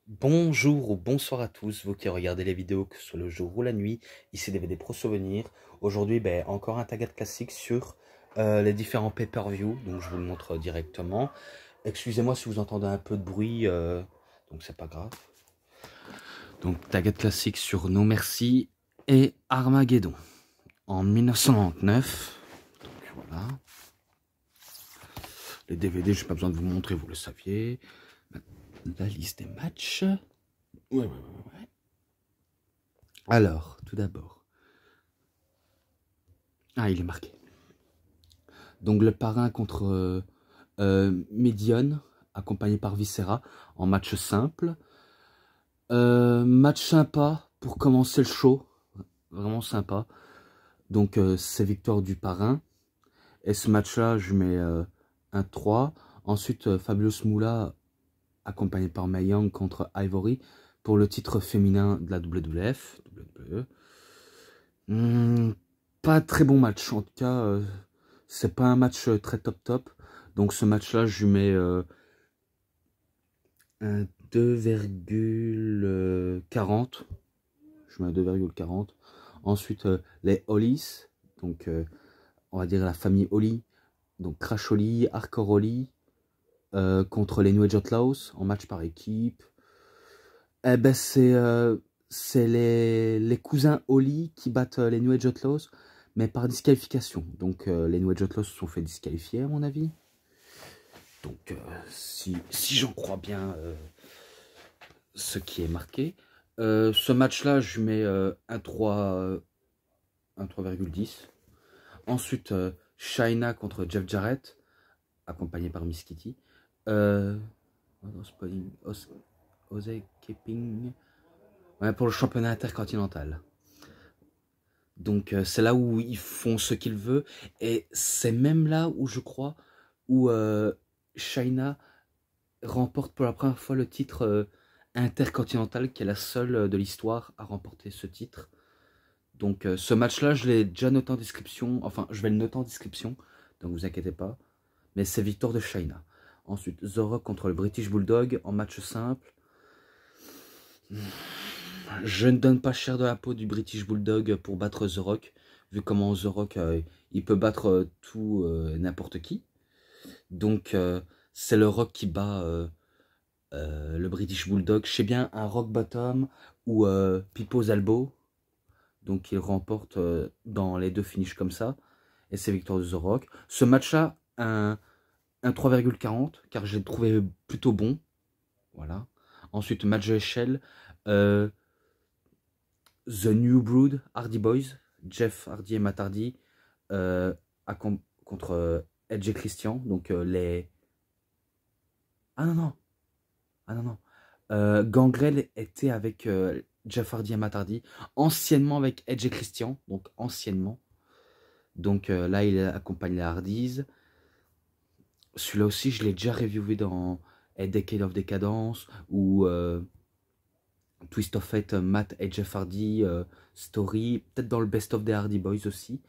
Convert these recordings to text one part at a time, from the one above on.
Bonjour ou bonsoir à tous, vous qui regardez les vidéos, que ce soit le jour ou la nuit. Ici DVD Pro Souvenirs. Aujourd'hui, encore un tagat classique sur les différents pay-per-view. Donc je vous le montre directement. Excusez-moi si vous entendez un peu de bruit, donc c'est pas grave. Donc tagat classique sur No Mercy et Armageddon en 1999. Donc voilà. Les DVD, j'ai pas besoin de vous montrer, vous le saviez. La liste des matchs. Ouais. Alors, tout d'abord. Ah, il est marqué. Donc le parrain contre Midian, accompagné par Viscera, en match simple. Match sympa pour commencer le show. Vraiment sympa. Donc c'est victoire du parrain. Et ce match-là, je mets un 3. Ensuite, Fabulous Moolah, accompagné par Mae Young contre Ivory, pour le titre féminin de la WWF. WWE. Pas très bon match. En tout cas, c'est pas un match très top. Donc ce match-là, je lui mets un 2,40. Je mets un 2,40. Ensuite, les Hollies. Donc, on va dire la famille Holly. Donc, Crash Holly, Hardcore Holly. Contre les New Age Outlaws en match par équipe. Eh ben, c'est les cousins Holly qui battent les New Age Outlaws, mais par disqualification. Donc, les New Age Outlaws se sont fait disqualifier, à mon avis. Donc, si j'en crois bien ce qui est marqué. Ce match-là, je mets un 3,10. Ensuite, Shaina contre Jeff Jarrett, accompagné par Miss Kitty. Osei Keeping. Ouais, pour le championnat intercontinental. Donc, c'est là où ils font ce qu'ils veulent. Et c'est même là où je crois où Shaina remporte pour la première fois le titre intercontinental, qui est la seule de l'histoire à remporter ce titre. Donc ce match-là, je l'ai déjà noté en description. Enfin, je vais le noter en description, donc vous inquiétez pas. Mais c'est victoire de Shaina. Ensuite, The Rock contre le British Bulldog en match simple. Je ne donne pas cher de la peau du British Bulldog pour battre The Rock, vu comment The Rock, il peut battre tout n'importe qui. Donc c'est le Rock qui bat le British Bulldog. Je sais bien un Rock Bottom ou Pipo's Elbow. Donc il remporte dans les deux finishes comme ça. Et c'est victoire de The Rock. Ce match-là, un 3,40, car j'ai trouvé plutôt bon. Voilà. Ensuite, match de échelle. The New Brood, Hardy Boys. Jeff Hardy et Matt Hardy. Contre Edge et Christian. Donc les... Ah non, non. Ah non, non. Gangrel était avec Jeff Hardy et Matt Hardy. Anciennement avec Edge et Christian. Donc anciennement. Donc là, il accompagne les Hardys. Celui-là aussi, je l'ai déjà reviewé dans A Decade of Decadence ou Twist of Fate, Matt et Jeff Hardy, Story, peut-être dans le Best of des Hardy Boys aussi.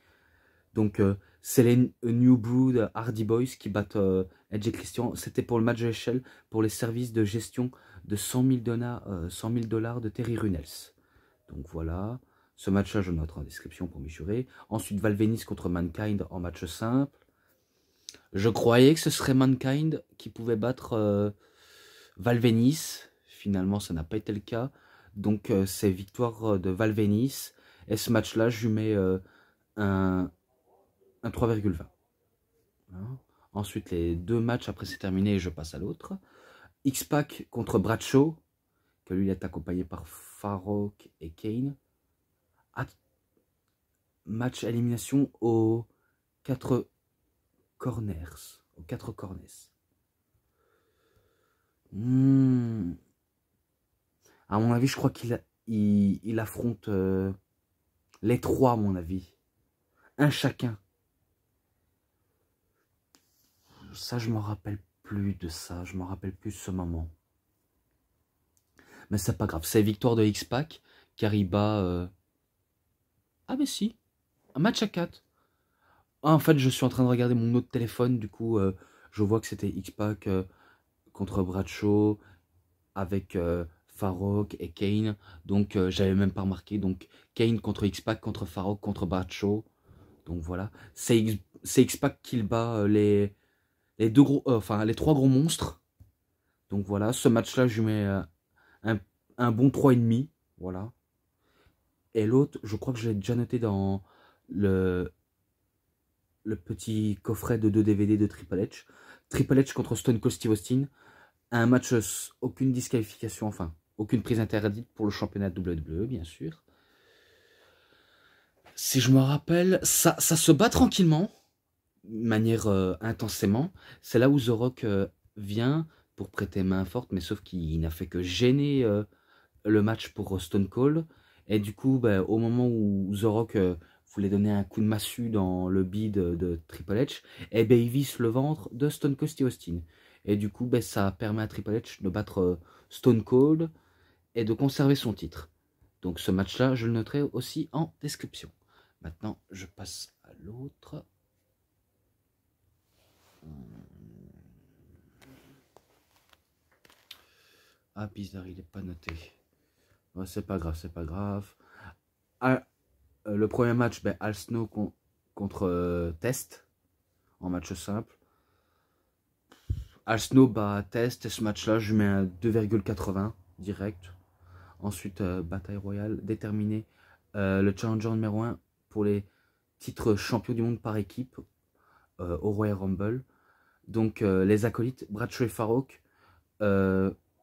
Donc c'est les New Brood Hardy Boys qui battent Edge et Christian. C'était pour le match de l'échelle, pour les services de gestion de 100 000 $ de Terry Runnels. Donc voilà, ce match-là, je note en description pour m'y jurer. Ensuite, Val Venis contre Mankind en match simple. Je croyais que ce serait Mankind qui pouvait battre Val Venis. Finalement, ça n'a pas été le cas. Donc, c'est victoire de Val Venis. Et ce match-là, je lui mets un 3,20. Hein. Ensuite, les deux matchs, après c'est terminé, et je passe à l'autre. X-Pac contre Bradshaw, que lui, il est accompagné par Farouk et Kane. Match élimination aux 4 corners. Aux 4 corners. À mon avis, je crois qu'il affronte les trois, à mon avis. Un chacun. Ça, je me rappelle plus de ça. Je me rappelle plus de ce moment. Mais c'est pas grave. C'est victoire de X-Pac, car il bat... Ah, mais si. Un match à 4. Ah, en fait, je suis en train de regarder mon autre téléphone. Du coup, je vois que c'était X-Pac contre Bradshaw avec Farok et Kane. Donc j'avais même pas remarqué. Donc Kane contre X-Pac, contre Farok, contre Bradshaw. Donc voilà. C'est X-Pac qui bat les deux gros, enfin les trois gros monstres. Donc voilà, ce match-là, je mets un bon 3,5. Voilà. Et l'autre, je crois que je l'ai déjà noté dans le petit coffret de 2 DVD de Triple H. Triple H contre Stone Cold Steve Austin. Un match, aucune disqualification, enfin, aucune prise interdite pour le championnat de WWE, bien sûr. Si je me rappelle, ça se bat tranquillement, de manière intensément. C'est là où The Rock vient pour prêter main forte, mais sauf qu'il n'a fait que gêner le match pour Stone Cold. Et du coup, ben, au moment où The Rock voulait donner un coup de massue dans le bid de Triple H, et ben, il visse le ventre de Stone Cold Steve Austin. Et du coup, ben, ça permet à Triple H de battre Stone Cold et de conserver son titre. Donc ce match-là, je le noterai aussi en description. Maintenant, je passe à l'autre. Ah, bizarre, il n'est pas noté. Ouais, c'est pas grave, c'est pas grave. Le premier match, ben, Al Snow contre Test, en match simple. Al Snow bat Test, et ce match-là, je mets un 2,80 direct. Ensuite, bataille royale, déterminé. Le challenger numéro 1 pour les titres champions du monde par équipe au Royal Rumble. Donc, les acolytes, Bradshaw et Farok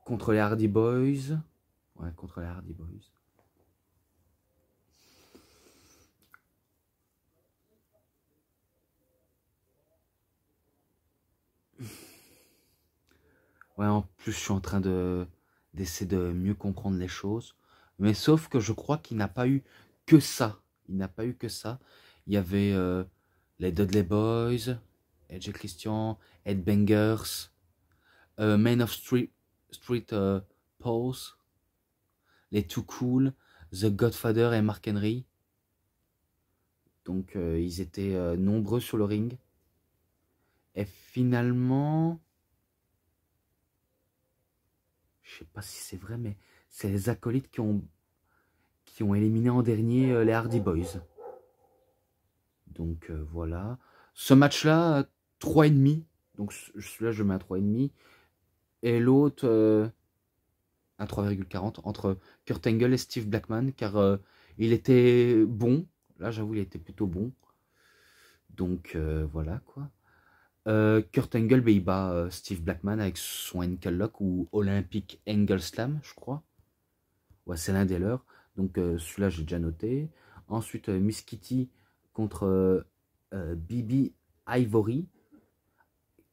contre les Hardy Boys. Ouais, contre les Hardy Boys. Ouais, en plus, je suis en train d'essayer de mieux comprendre les choses. Mais sauf que je crois qu'il n'a pas eu que ça. Il n'a pas eu que ça. Il y avait les Dudley Boys, Edge et Christian, Ed Bangers, Men of Street Pose, les Too Cool, The Godfather et Mark Henry. Donc ils étaient nombreux sur le ring. Et finalement, je sais pas si c'est vrai, mais c'est les acolytes qui ont éliminé en dernier les Hardy Boys. Donc voilà. Ce match-là, 3,5. Donc celui-là, je mets un 3,5. Et l'autre, un 3,40 entre Kurt Angle et Steve Blackman, car il était bon. Là, j'avoue, il était plutôt bon. Donc voilà quoi. Kurt Angle, ben, il bat Steve Blackman avec son ankle lock ou Olympic Angle Slam, je crois. Ouais, c'est l'un des leurs. Donc celui-là, j'ai déjà noté. Ensuite, Miss Kitty contre Bibi Ivory,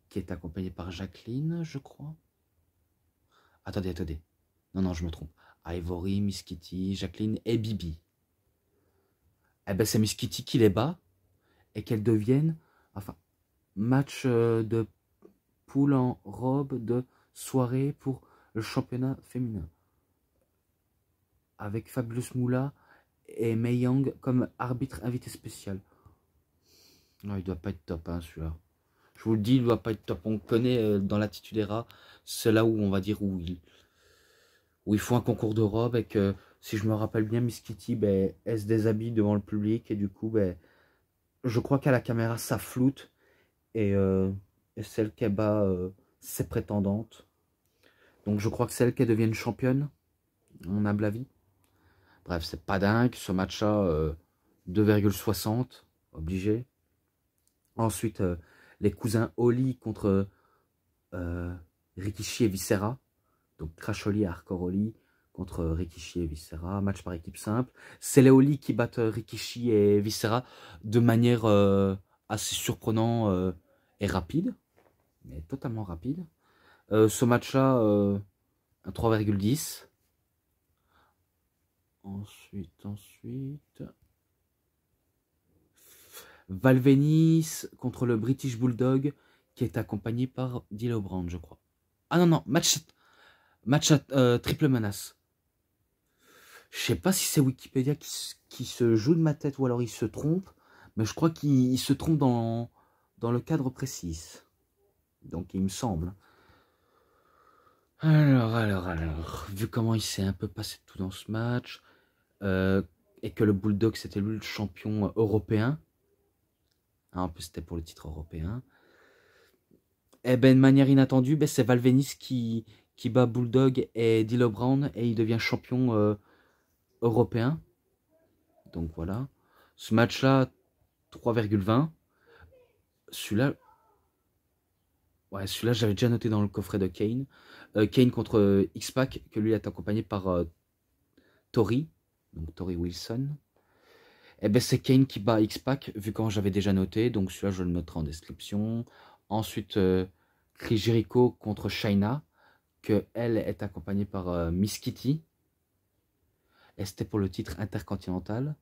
qui est accompagnée par Jacqueline, je crois. Attendez. Non, je me trompe. Ivory, Miss Kitty, Jacqueline et Bibi. Eh ben, c'est Miss Kitty qui les bat et qu'elles deviennent, enfin, match de poule en robe de soirée pour le championnat féminin. Avec Fabulous Moolah et Mae Young comme arbitre invité spécial. Non, il doit pas être top, hein, celui-là. Je vous le dis, il doit pas être top. On connaît dans l'Attitude Era, c'est là où on va dire où il faut un concours de robe et que, si je me rappelle bien, Miss Kitty, ben, elle se déshabille devant le public et du coup, ben, je crois qu'à la caméra, ça floute et celle qui bat ses prétendantes. Donc je crois que c'est elle qui devienne championne, mon humble avis. Bref, c'est pas dingue, ce match-là, 2,60, obligé. Ensuite, les cousins Holly contre Rikishi et Viscera. Donc Crash Holly et Hardcore Holly contre Rikishi et Viscera. Match par équipe simple. C'est les Holly qui battent Rikishi et Viscera de manière assez surprenante et rapide. Mais totalement rapide. Ce match-là, un 3,10. Ensuite. Val Venis contre le British Bulldog qui est accompagné par D'Lo Brown, je crois. Ah non, match à triple menace. Je sais pas si c'est Wikipédia qui se joue de ma tête ou alors il se trompe, mais je crois qu'il se trompe dans le cadre précis. Donc il me semble. Alors, vu comment il s'est un peu passé tout dans ce match, euh, et que le Bulldog c'était lui le champion européen, hein, en plus c'était pour le titre européen, et ben de manière inattendue, ben, c'est Valvenis qui bat Bulldog et D'Lo Brown et il devient champion européen. Donc voilà. Ce match-là, 3,20. Celui-là, ouais, celui-là j'avais déjà noté dans le coffret de Kane. Kane contre X-Pac, que lui est accompagné par Tori, donc Tori Wilson. Et ben c'est Kane qui bat X-Pac, vu quand j'avais déjà noté, donc celui-là je le noterai en description. Ensuite, Chris Jericho contre Shayna, que elle est accompagnée par Miss Kitty. Et c'était pour le titre intercontinental.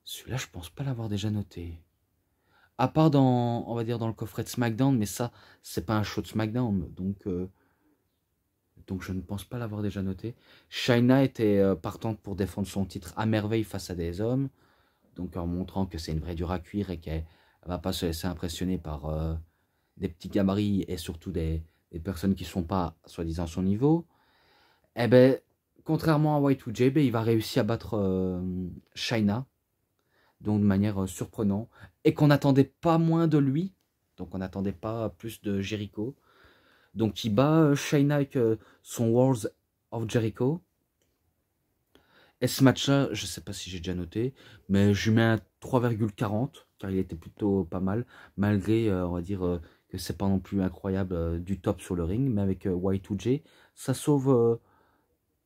Celui-là, je pense pas l'avoir déjà noté. À part dans, on va dire, dans le coffret de SmackDown, mais ça, c'est pas un show de SmackDown, donc je ne pense pas l'avoir déjà noté. Shayna était partante pour défendre son titre à merveille face à des hommes, donc en montrant que c'est une vraie dure à cuire et qu'elle va pas se laisser impressionner par des petits gabarits et surtout des personnes qui sont pas, soi-disant, son niveau. Eh ben, contrairement à Y2J, ben, il va réussir à battre Shayna, donc de manière surprenante, et qu'on n'attendait pas moins de lui, donc on n'attendait pas plus de Jericho. Donc il bat Shayna avec son Wars of Jericho. Et ce match-là, je ne sais pas si j'ai déjà noté, mais je lui mets un 3,40, car il était plutôt pas mal, malgré, on va dire, que c'est pas non plus incroyable du top sur le ring, mais avec Y2J, ça sauve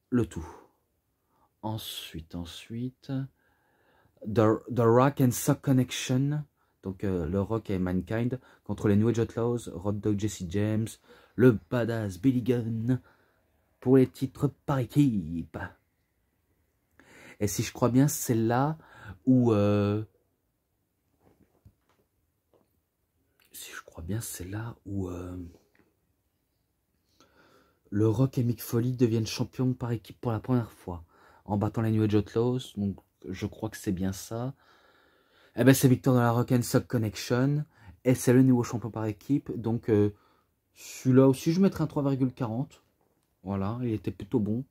le tout. Ensuite, The Rock and Sock Connection, donc le Rock et Mankind, contre les New Age Outlaws, Road Dogg Jesse James, le badass Billy Gunn, pour les titres par équipe. Et si je crois bien, c'est là où... si je crois bien, c'est là où... le Rock et Mick Foley deviennent champions par équipe pour la première fois, en battant les New Age Outlaws, donc je crois que c'est bien ça. Eh ben c'est victoire dans la Rock and Sock Connection, et c'est le nouveau champion par équipe, donc celui-là aussi je mettrais un 3,40. Voilà, il était plutôt bon.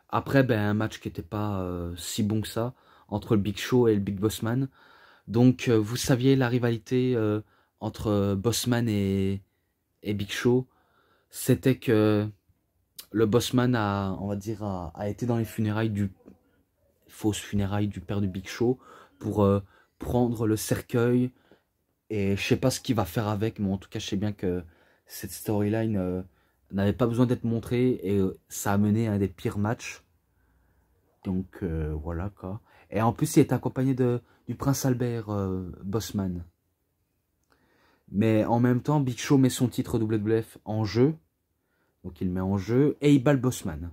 Après, ben, un match qui n'était pas si bon que ça, entre le Big Show et le Big Bossman. Donc, vous saviez la rivalité entre Bossman et Big Show, c'était que le Bossman a, on va dire, a été dans les fausses funérailles du père du Big Show pour prendre le cercueil. Et je sais pas ce qu'il va faire avec, mais en tout cas, je sais bien que cette storyline n'avait pas besoin d'être montrée et ça a mené à un des pires matchs. Donc voilà quoi. Et en plus, il est accompagné du prince Albert Bossman. Mais en même temps, Big Show met son titre WWF en jeu. Donc il le met en jeu et il bat le Bossman.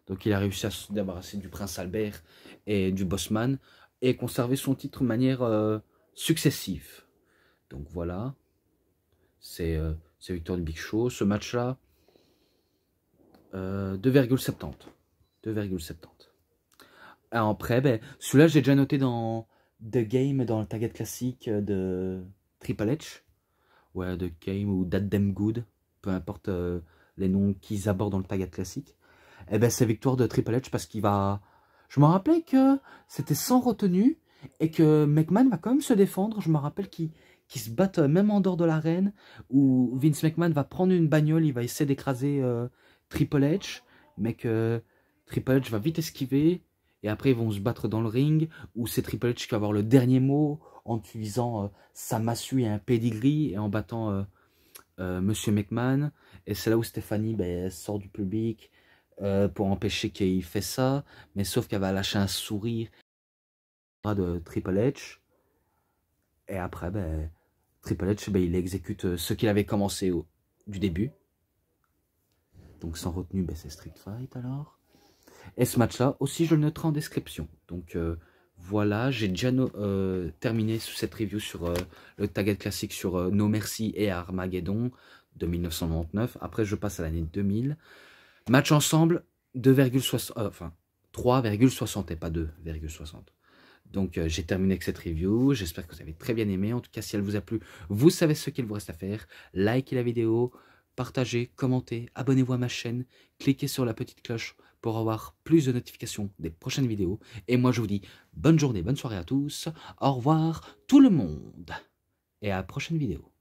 Donc il a réussi à se débarrasser du prince Albert et du Bossman et conserver son titre de manière successive. Donc voilà. C'est victoire du Big Show. Ce match-là, 2,70. 2,70. Après, ben, celui-là, j'ai déjà noté dans The Game, dans le target classique de Triple H. Ouais, The Game ou That Damn Good. Peu importe les noms qu'ils abordent dans le target classique. Et ben, c'est victoire de Triple H parce qu'il va... Je me rappelais que c'était sans retenue et que McMahon va quand même se défendre. Je me rappelle qu'ils se battent même en dehors de l'arène où Vince McMahon va prendre une bagnole, il va essayer d'écraser Triple H, mais que Triple H va vite esquiver. Et après, ils vont se battre dans le ring, où c'est Triple H qui va avoir le dernier mot en utilisant sa massue et un pedigree et en battant Monsieur McMahon. Et c'est là où Stéphanie ben, sort du public pour empêcher qu'il fait ça. Mais sauf qu'elle va lâcher un sourire de Triple H. Et après, ben, Triple H, ben, il exécute ce qu'il avait commencé du début. Donc sans retenue, ben, c'est Street Fight alors. Et ce match-là, aussi, je le noterai en description. Donc, voilà, j'ai déjà terminé cette review sur le Target classique sur No Mercy et Armageddon de 1999. Après, je passe à l'année 2000. Match ensemble, 3,60 et pas 2,60. Donc, j'ai terminé avec cette review. J'espère que vous avez très bien aimé. En tout cas, si elle vous a plu, vous savez ce qu'il vous reste à faire. Likez la vidéo, partagez, commentez, abonnez-vous à ma chaîne, cliquez sur la petite cloche pour avoir plus de notifications des prochaines vidéos. Et moi je vous dis bonne journée, bonne soirée à tous, au revoir tout le monde, et à la prochaine vidéo.